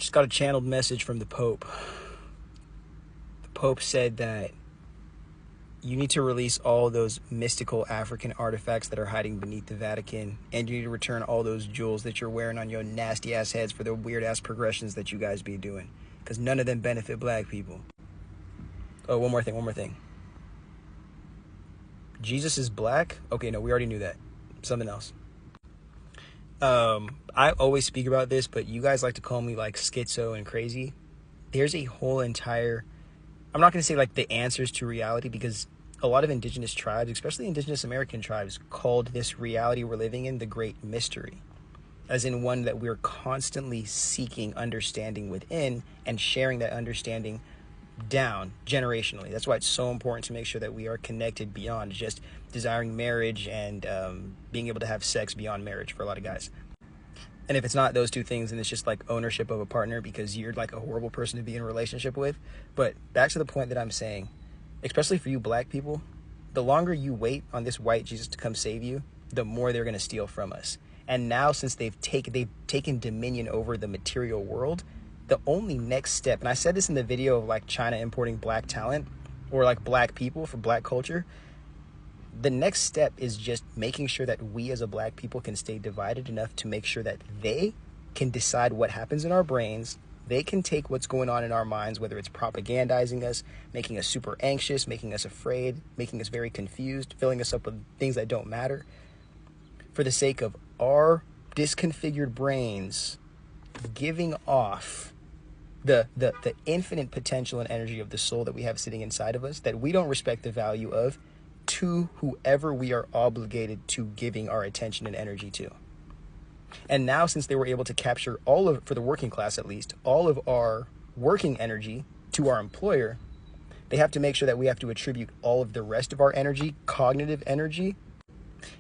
Just got a channeled message from the Pope. The Pope said that you need to release all those mystical African artifacts that are hiding beneath the Vatican, and you need to return all those jewels that you're wearing on your nasty ass heads for the weird ass progressions that you guys be doing, because none of them benefit black people. Oh, one more thing. Jesus is black? Okay, no, we already knew that. Something else. I always speak about this, but you guys like to call me like schizo and crazy. There's a whole entire, I'm not going to say like the answers to reality, because a lot of indigenous tribes, especially indigenous American tribes, called this reality we're living in the great mystery, as in one that we're constantly seeking understanding within and sharing that understanding down generationally. That's why it's so important to make sure that we are connected beyond just desiring marriage and being able to have sex beyond marriage for a lot of guys. And if it's not those two things, then it's just like ownership of a partner because you're like a horrible person to be in a relationship with. But back to the point that I'm saying, especially for you black people, the longer you wait on this white Jesus to come save you, the more they're going to steal from us. And now, since they've taken dominion over the material world, the only next step, and I said this in the video of like China importing black talent or like black people for black culture, the next step is just making sure that we as a black people can stay divided enough to make sure that they can decide what happens in our brains. They can take what's going on in our minds, whether it's propagandizing us, making us super anxious, making us afraid, making us very confused, filling us up with things that don't matter, for the sake of our disconfigured brains giving off the infinite potential and energy of the soul that we have sitting inside of us that we don't respect the value of, to whoever we are obligated to giving our attention and energy to. And now, since they were able to capture all of, for the working class at least, all of our working energy to our employer, they have to make sure that we have to attribute all of the rest of our energy, cognitive energy,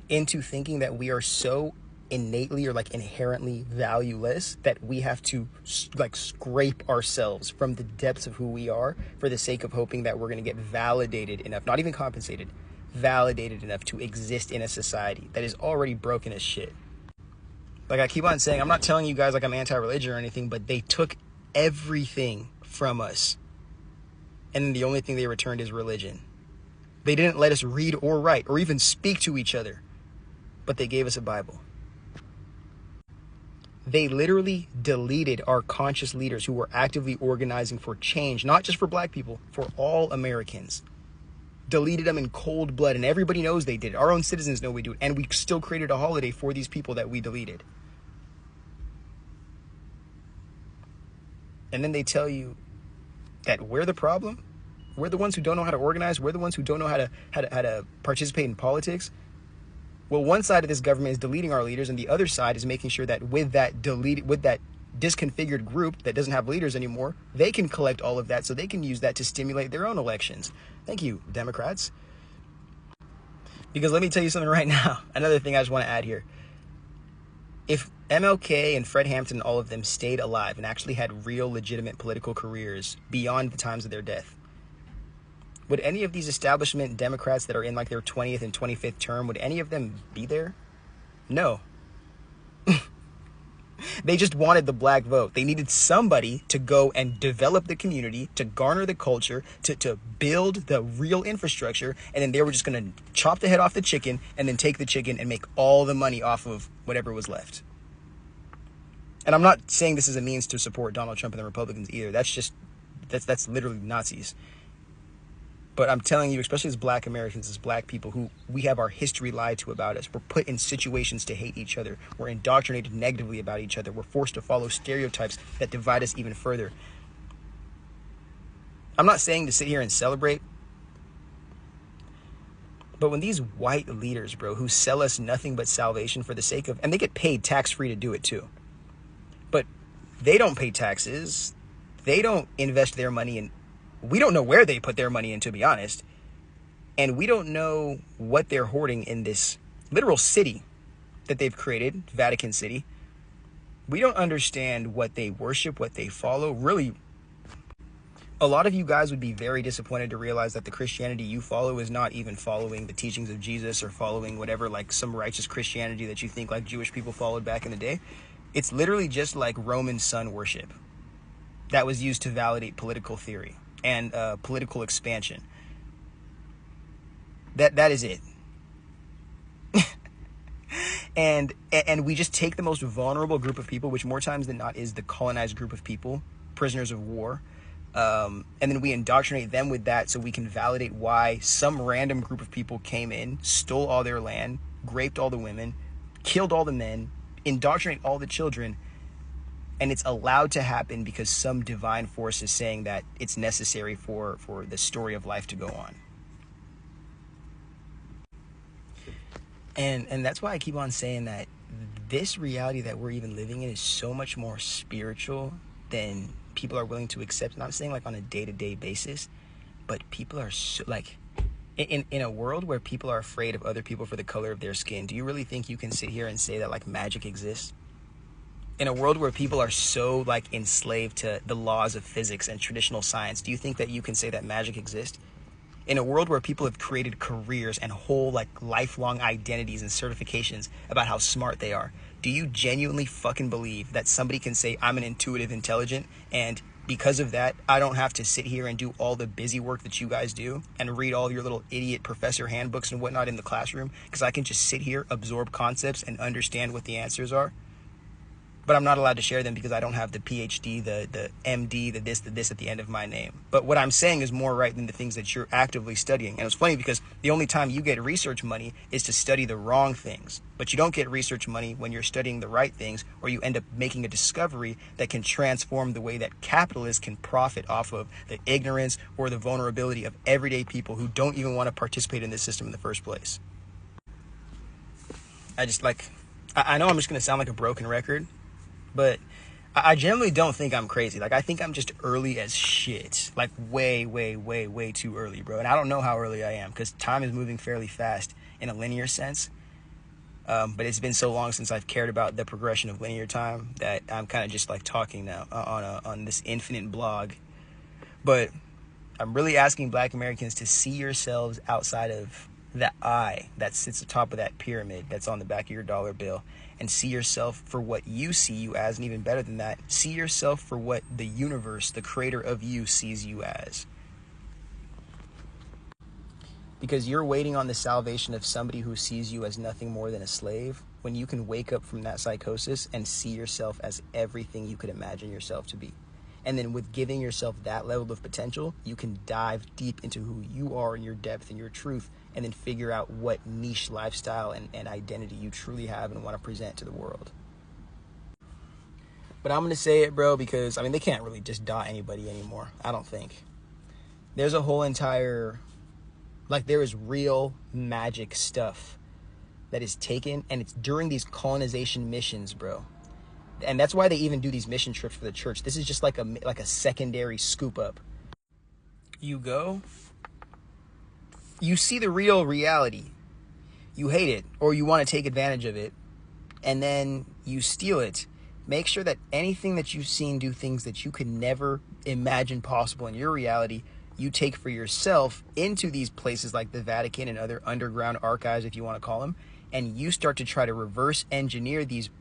into thinking that we are so innately or like inherently valueless that we have to like scrape ourselves from the depths of who we are for the sake of hoping that we're going to get validated enough, not even compensated, validated enough to exist in a society that is already broken as shit. Like I keep on saying, I'm not telling you guys like I'm anti-religion or anything, but they took everything from us, and the only thing they returned is religion. They didn't let us read or write or even speak to each other, but they gave us a Bible. They literally deleted our conscious leaders who were actively organizing for change, not just for black people, for all Americans. Deleted them in cold blood, and everybody knows they did it. Our own citizens know we do it, and we still created a holiday for these people that we deleted. And then they tell you that we're the problem. We're the ones who don't know how to organize. We're the ones who don't know how to participate in politics. Well, one side of this government is deleting our leaders, and the other side is making sure that with that disconfigured group that doesn't have leaders anymore, they can collect all of that so they can use that to stimulate their own elections. Thank you, Democrats. Because let me tell you something right now. Another thing I just want to add here. If MLK and Fred Hampton and all of them stayed alive and actually had real legitimate political careers beyond the times of their death, would any of these establishment Democrats that are in like their 20th and 25th term, would any of them be there? No. They just wanted the black vote. They needed somebody to go and develop the community, to garner the culture, to build the real infrastructure, and then they were just going to chop the head off the chicken and then take the chicken and make all the money off of whatever was left. And I'm not saying this is a means to support Donald Trump and the Republicans either. That's literally Nazis. But I'm telling you, especially as black Americans, as black people who we have our history lied to about us. We're put in situations to hate each other. We're indoctrinated negatively about each other. We're forced to follow stereotypes that divide us even further. I'm not saying to sit here and celebrate, but when these white leaders, bro, who sell us nothing but salvation for the sake of, and they get paid tax-free to do it too, but they don't pay taxes. They don't invest their money in, we don't know where they put their money in, to be honest. And we don't know what they're hoarding in this literal city that they've created, Vatican City. We don't understand what they worship, what they follow. Really, a lot of you guys would be very disappointed to realize that the Christianity you follow is not even following the teachings of Jesus or following whatever, like some righteous Christianity that you think like Jewish people followed back in the day. It's literally just like Roman sun worship. that was used to validate political theory and political expansion. That is it. And we just take the most vulnerable group of people, which more times than not is the colonized group of people, prisoners of war, and then we indoctrinate them with that so we can validate why some random group of people came in, stole all their land, raped all the women, killed all the men, indoctrinate all the children, and it's allowed to happen because some divine force is saying that it's necessary for the story of life to go on. And that's why I keep on saying that this reality that we're even living in is so much more spiritual than people are willing to accept. And I'm saying like on a day-to-day basis, but people are so like in a world where people are afraid of other people for the color of their skin. Do you really think you can sit here and say that like magic exists? In a world where people are so like enslaved to the laws of physics and traditional science, do you think that you can say that magic exists? In a world where people have created careers and whole like lifelong identities and certifications about how smart they are, do you genuinely fucking believe that somebody can say I'm an intuitive intelligent, and because of that I don't have to sit here and do all the busy work that you guys do and read all your little idiot professor handbooks and whatnot in the classroom, because I can just sit here, absorb concepts, and understand what the answers are? But I'm not allowed to share them because I don't have the PhD, the MD, the this at the end of my name. But what I'm saying is more right than the things that you're actively studying. And it's funny because the only time you get research money is to study the wrong things. But you don't get research money when you're studying the right things, or you end up making a discovery that can transform the way that capitalists can profit off of the ignorance or the vulnerability of everyday people who don't even want to participate in this system in the first place. I know I'm just going to sound like a broken record, but I generally don't think I'm crazy. Like, I think I'm just early as shit. Like, way, way, way, way too early, bro. And I don't know how early I am, because time is moving fairly fast in a linear sense. But it's been so long since I've cared about the progression of linear time that I'm kind of just, like, talking now on this infinite blog. But I'm really asking Black Americans to see yourselves outside of the eye that sits atop of that pyramid that's on the back of your dollar bill, and see yourself for what you see you as, and even better than that, see yourself for what the universe, the creator of you, sees you as. Because you're waiting on the salvation of somebody who sees you as nothing more than a slave, when you can wake up from that psychosis and see yourself as everything you could imagine yourself to be. And then with giving yourself that level of potential, you can dive deep into who you are and your depth and your truth, and then figure out what niche lifestyle and identity you truly have and want to present to the world. But I'm going to say it, bro, because, I mean, they can't really just dot anybody anymore, I don't think. There's a whole entire, like, there is real magic stuff that is taken, and it's during these colonization missions, bro. And that's why they even do these mission trips for the church. This is just like a secondary scoop up. You go, you see the real reality, you hate it, or you want to take advantage of it, and then you steal it. Make sure that anything that you've seen do things that you could never imagine possible in your reality, you take for yourself into these places like the Vatican and other underground archives, if you want to call them, and you start to try to reverse engineer these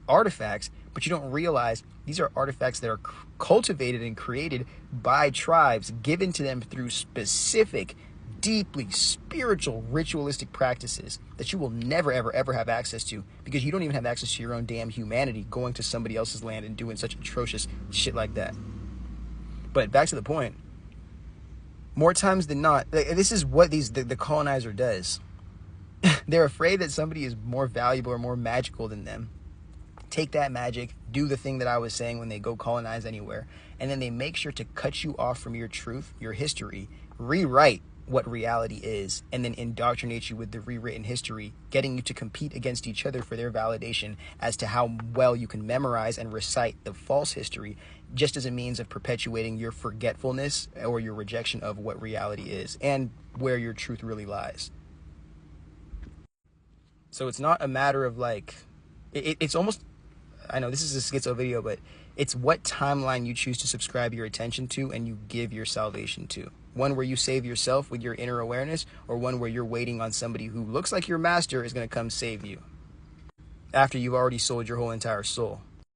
artifacts, but you don't realize these are artifacts that are cultivated and created by tribes, given to them through specific, deeply spiritual, ritualistic practices that you will never, ever, ever have access to, because you don't even have access to your own damn humanity going to somebody else's land and doing such atrocious shit like that. But back to the point, more times than not, this is what the colonizer does. They're afraid that somebody is more valuable or more magical than them. Take that magic, do the thing that I was saying when they go colonize anywhere, and then they make sure to cut you off from your truth, your history, rewrite what reality is, and then indoctrinate you with the rewritten history, getting you to compete against each other for their validation as to how well you can memorize and recite the false history, just as a means of perpetuating your forgetfulness or your rejection of what reality is and where your truth really lies. So it's not a matter of like, it's almost, I know this is a schizo video, but it's what timeline you choose to subscribe your attention to and you give your salvation to. One where you save yourself with your inner awareness, or one where you're waiting on somebody who looks like your master is going to come save you after you've already sold your whole entire soul.